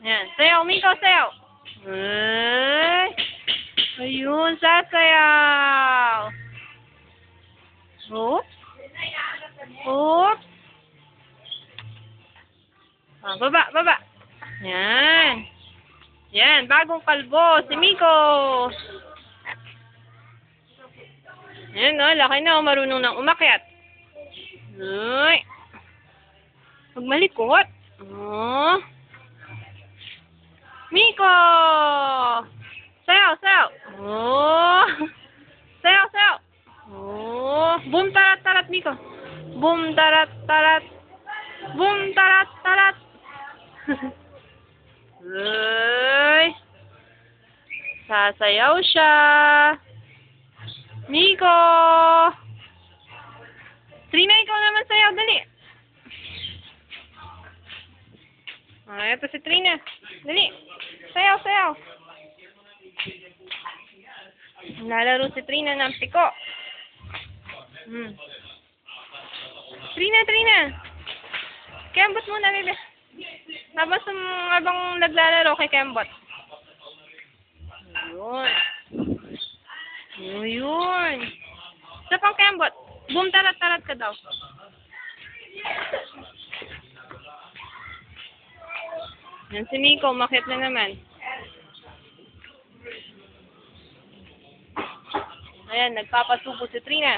Yan. Sayaw, Miko, sayaw. Ay. Ayun, sasayaw. Oops. Oops. Ah, baba, baba. Yan. Yan, bagong kalbo, si Miko. Yan, oh, laki na, oh, marunong nang umakyat. Ay. Huwag malikot. Oh. Miko! Sayaw, sayaw. Oh. Sayaw, sayaw. Oh. Boom, tarat, tarat, Miko. Boom, tarat, tarat. Boom, tarat, tarat. Ay. Sasayaw siya. Miko! Trina, ikaw naman sayaw, dali. Ah, ito si Trina. Dali. Sayaw, sayaw. Lalaro si Trina ng piko. Trina, Trina. Kembot muna, bebe. Habang naglalaro kay Kembot. Ayun. Ayun. Isa pang Kembot. Boom, tarat-tarat ka daw. Yan si Miko, umakyat na naman. Ayan, nagpapasubo si Trina.